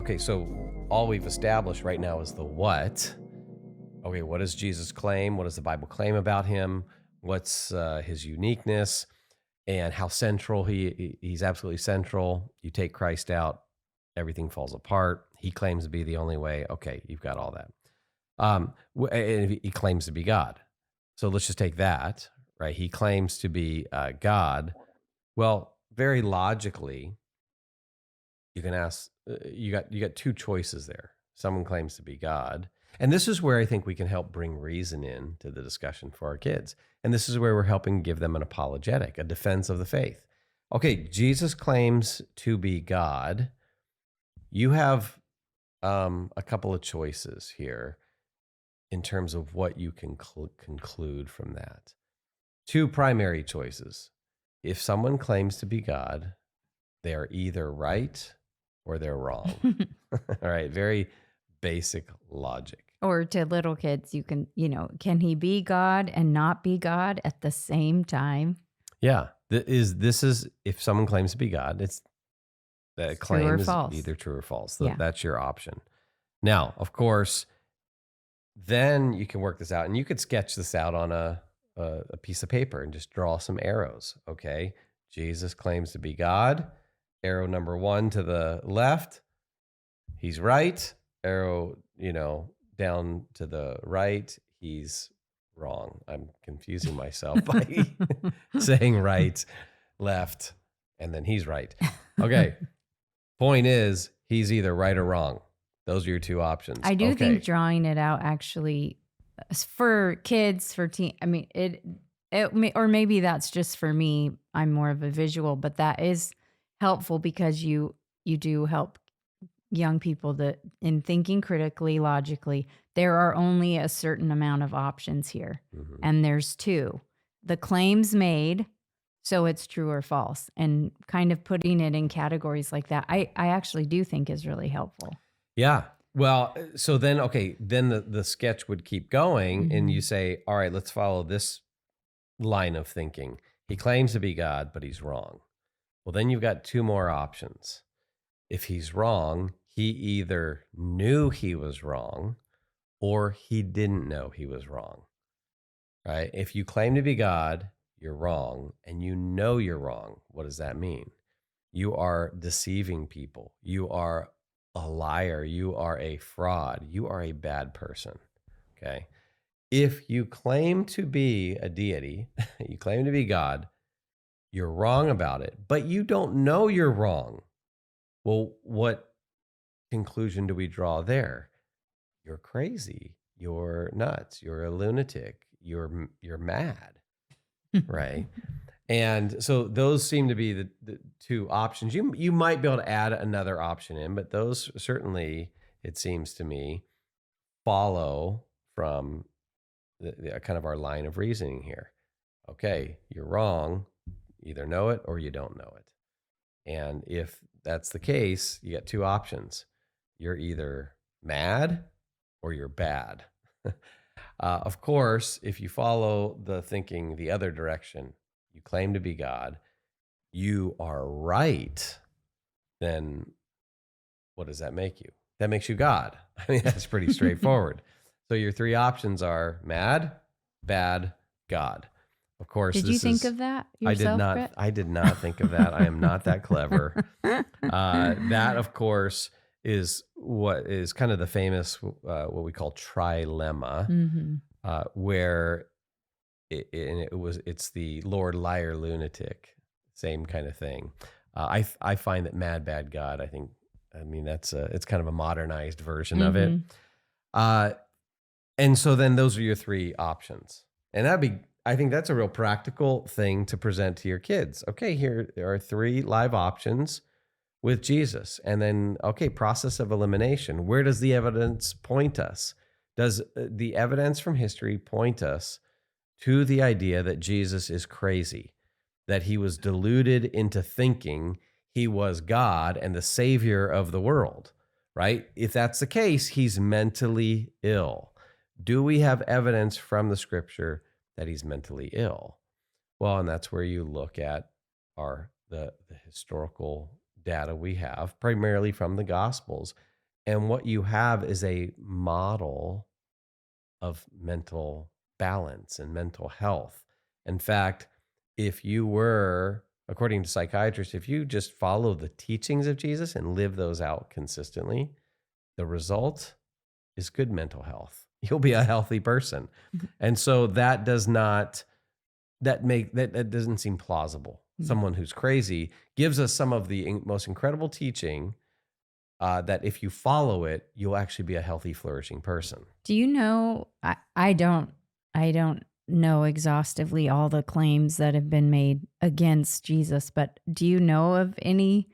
Okay, so all we've established right now is the what. Okay, what does Jesus claim? What does the Bible claim about him? What's his uniqueness and how central he's absolutely central. You take Christ out, everything falls apart. He claims to be the only way. Okay, you've got all that. And he claims to be God. So let's just take that, right? He claims to be God. Well, very logically, you can ask. You got two choices there. Someone claims to be God, and this is where I think we can help bring reason in to the discussion for our kids. And this is where we're helping give them an apologetic, a defense of the faith. Okay, Jesus claims to be God. You have a couple of choices here in terms of what you can conclude from that. Two primary choices. If someone claims to be God, they are either right or they're wrong. All right, very basic logic. Or to little kids, you can, can he be God and not be God at the same time? Yeah, this is if someone claims to be God, it's that True claim or is false. either true or false. Yeah. That's your option. Now, of course, then you can work this out, and you could sketch this out on a piece of paper and just draw some arrows. Okay, Jesus claims to be God. Arrow number 1 to the left, he's right. Arrow, down to the right, he's wrong. I'm confusing myself by saying right, left, and then he's right. Okay. Point is, he's either right or wrong. Those are your two options. I do Okay. think drawing it out actually for kids, for teen, I mean, or maybe that's just for me. I'm more of a visual, but that is helpful because you do help young people that in thinking critically, logically, there are only a certain amount of options here. Mhm. And there's two. The claims made, so it's true or false. And kind of putting it in categories like that, I actually do think is really helpful. Yeah. Well, so then, okay, then the sketch would keep going, and you say, all right, let's follow this line of thinking. He claims to be God, but he's wrong. Well, then you've got two more options. If he's wrong, he either knew he was wrong or he didn't know he was wrong, right? If you claim to be God, you're wrong, and you know you're wrong. What does that mean? You are deceiving people. You are a liar. You are a fraud. You are a bad person, okay? If you claim to be a deity, you claim to be God, you're wrong about it, but you don't know you're wrong. Well, what conclusion do we draw there? You're crazy. You're nuts. You're a lunatic. You're mad, right? And so those seem to be the two options. You might be able to add another option in, but those certainly, it seems to me, follow from the kind of our line of reasoning here. Okay, you're wrong. Either know it or you don't know it. And if that's the case, you got two options. You're either mad or you're bad. Of course, if you follow the thinking the other direction, you claim to be God, you are right, then what does that make you? That makes you God. I mean, that's pretty straightforward. So your three options are mad, bad, God. Of course, did you think of that yourself, Brett? I did not think of that. I am not that clever. That, of course, is what is kind of the famous, what we call trilemma, where it's the Lord, liar, lunatic, same kind of thing. I find that mad, bad, God, I mean, it's kind of a modernized version of it. And so then those are your three options. And I think that's a real practical thing to present to your kids. Okay, here there are three live options with Jesus. And then, okay, process of elimination. Where does the evidence point us? Does the evidence from history point us to the idea that Jesus is crazy, that he was deluded into thinking he was God and the savior of the world, right? If that's the case, he's mentally ill. Do we have evidence from the scripture that he's mentally ill? Well, and that's where you look at the historical data we have, primarily from the Gospels. And what you have is a model of mental balance and mental health. In fact, if you were, according to psychiatrists, if you just follow the teachings of Jesus and live those out consistently, the result is good mental health. You'll be a healthy person. And so that does not that doesn't seem plausible. Someone who's crazy gives us some of the most incredible teaching that if you follow it, you'll actually be a healthy, flourishing person. Do you know? I don't know exhaustively all the claims that have been made against Jesus, but do you know of any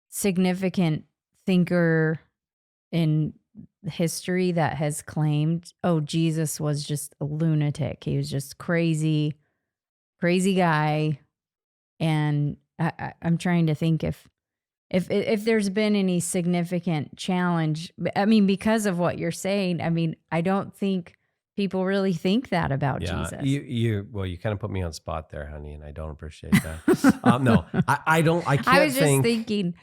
significant thinker in history that has claimed, "Oh, Jesus was just a lunatic. He was just crazy, crazy guy." And I'm trying to think if there's been any significant challenge. I mean, because of what you're saying, I mean, I don't think people really think that about Jesus. You kind of put me on spot there, honey, and I don't appreciate that. No, I don't. I can't. I was just thinking,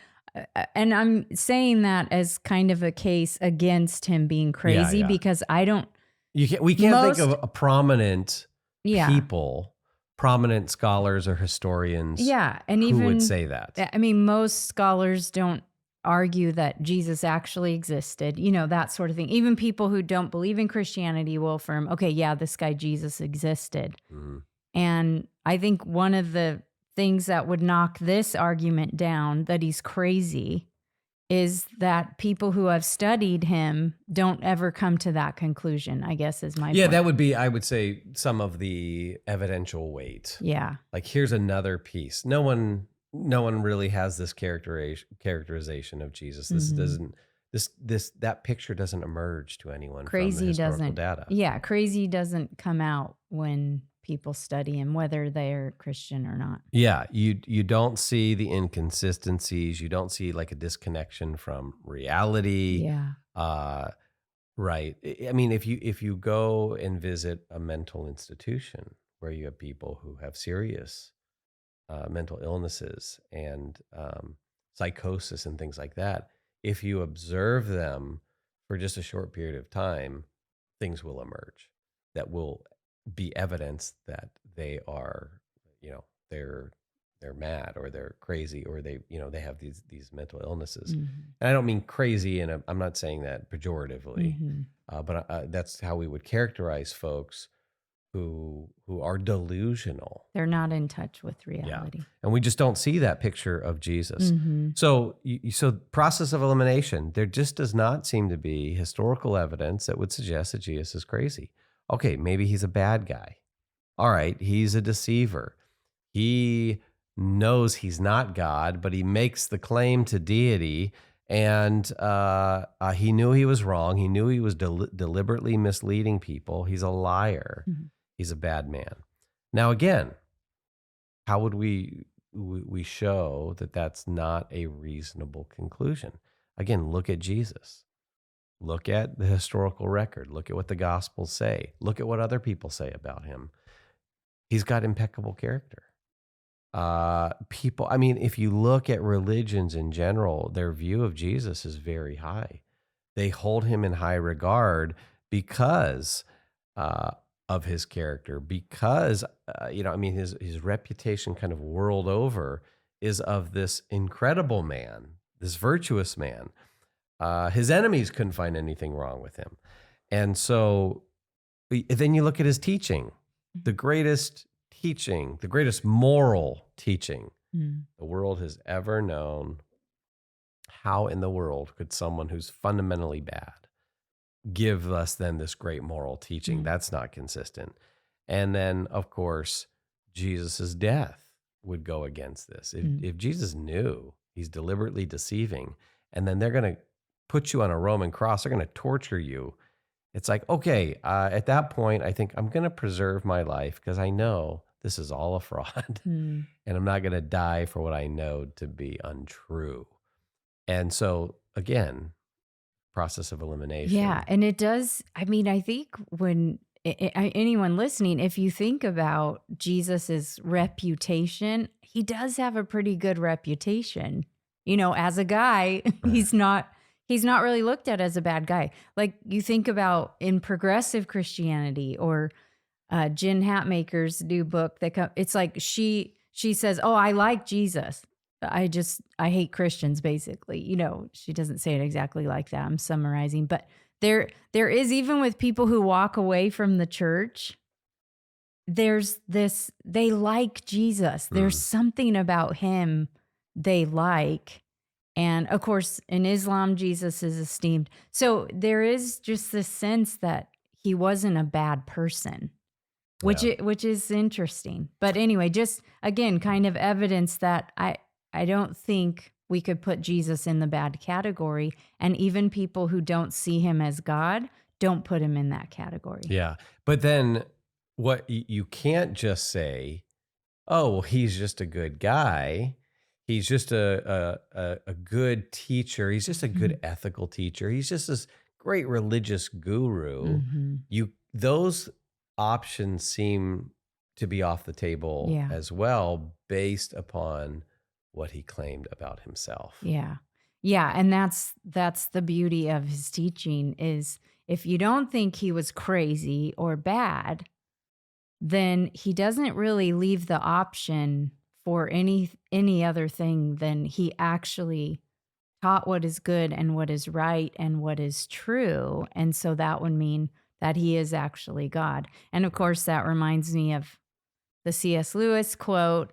and I'm saying that as kind of a case against him being crazy because I don't. We can't think of a prominent Yeah. people, prominent scholars or historians. Yeah, and who even would say that. I mean, most scholars don't argue that Jesus actually existed, that sort of thing. Even people who don't believe in Christianity will affirm, okay, yeah, this guy Jesus existed. Mhm. And I think one of the things that would knock this argument down, that he's crazy, is that people who have studied him don't ever come to that conclusion, I guess is my point. That would be, I would say, some of the evidential weight. Yeah. Like, here's another piece. No one really has this characterization of Jesus. This doesn't that picture doesn't emerge to anyone from the historical data. Yeah, crazy doesn't come out when people study him, whether they're Christian or not. Yeah, you don't see the inconsistencies. You don't see like a disconnection from reality. Yeah. Right. I mean, if you go and visit a mental institution where you have people who have serious mental illnesses and psychosis and things like that, if you observe them for just a short period of time, things will emerge that will be evidence that they are, they're mad or they're crazy or they have these mental illnesses. Mhm. And I don't mean crazy, and I'm not saying that pejoratively, Mhm. but that's how we would characterize folks who are delusional. They're not in touch with reality. And we just don't see that picture of Jesus. Mhm. So, so process of elimination, there just does not seem to be historical evidence that would suggest that Jesus is crazy. Okay, maybe he's a bad guy. All right, he's a deceiver. He knows he's not God, but he makes the claim to deity, and he knew he was wrong. He knew he was deliberately misleading people. He's a liar. Mhm. He's a bad man. Now, again, how would we show that that's not a reasonable conclusion? Again, look at Jesus. Look at the historical record. Look at what the Gospels say. Look at what other people say about him. He's got impeccable character. I mean, if you look at religions in general, their view of Jesus is very high. They hold him in high regard because of his character, because, I mean, his reputation kind of world over is of this incredible man, this virtuous man. His enemies couldn't find anything wrong with him. And so then you look at his teaching, the greatest teaching, the greatest moral teaching the world has ever known. How in the world could someone who's fundamentally bad give us then this great moral teaching? That's not consistent. And then, of course, Jesus's death would go against this. If Jesus knew he's deliberately deceiving, and then they're going to put you on a Roman cross, they're going to torture you. It's like, okay, at that point, I think I'm going to preserve my life because I know this is all a fraud, and I'm not going to die for what I know to be untrue. And so, again, process of elimination. Yeah, and it does. I mean, I think when anyone listening, if you think about Jesus's reputation, he does have a pretty good reputation. As a guy, he's not really looked at as a bad guy. Like you think about in progressive Christianity or Jen Hatmaker's new book it's like she says, "Oh, I like Jesus. I hate Christians," basically. She doesn't say it exactly like that. I'm summarizing, but there is, even with people who walk away from the church, there's this, they like Jesus. There's Mm. something about him they like. And of course, in Islam, Jesus is esteemed. So there is just this sense that he wasn't a bad person, which Yeah. which is interesting. But anyway, just again, kind of evidence that I don't think we could put Jesus in the bad category, and even people who don't see him as God don't put him in that category. Yeah. But then you can't just say, oh, well, he's just a good guy. He's just a good teacher. He's just a good ethical teacher. He's just this great religious guru. Mm-hmm. Those options seem to be off the table Yeah. as well, based upon what he claimed about himself. Yeah. Yeah, and that's the beauty of his teaching is if you don't think he was crazy or bad, then he doesn't really leave the option for any other thing than he actually taught what is good and what is right and what is true. And so that would mean that he is actually God. And of course, that reminds me of the C.S. Lewis quote.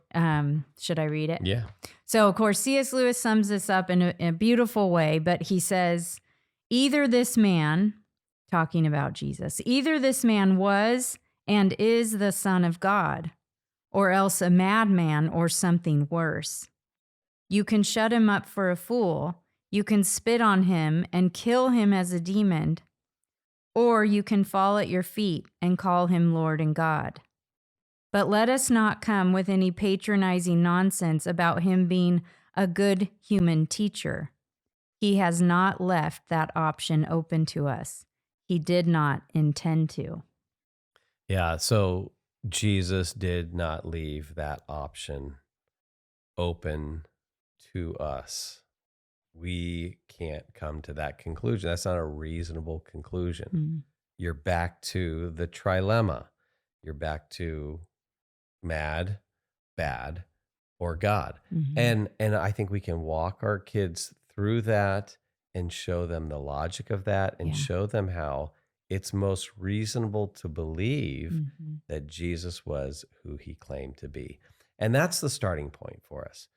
Should I read it? Yeah. So, of course, C.S. Lewis sums this up in a beautiful way, but he says, either this man, talking about Jesus, either this man was and is the Son of God, or else a madman or something worse. You can shut him up for a fool, you can spit on him and kill him as a demon, or you can fall at your feet and call him Lord and God. But let us not come with any patronizing nonsense about him being a good human teacher. He has not left that option open to us. He did not intend to. Yeah. So Jesus did not leave that option open to us. We can't come to that conclusion. That's not a reasonable conclusion. Mm. You're back to the trilemma. You're back to mad, bad, or God. Mm-hmm. And I think we can walk our kids through that and show them the logic of that and Yeah. show them how it's most reasonable to believe Mm-hmm. that Jesus was who he claimed to be. And that's the starting point for us.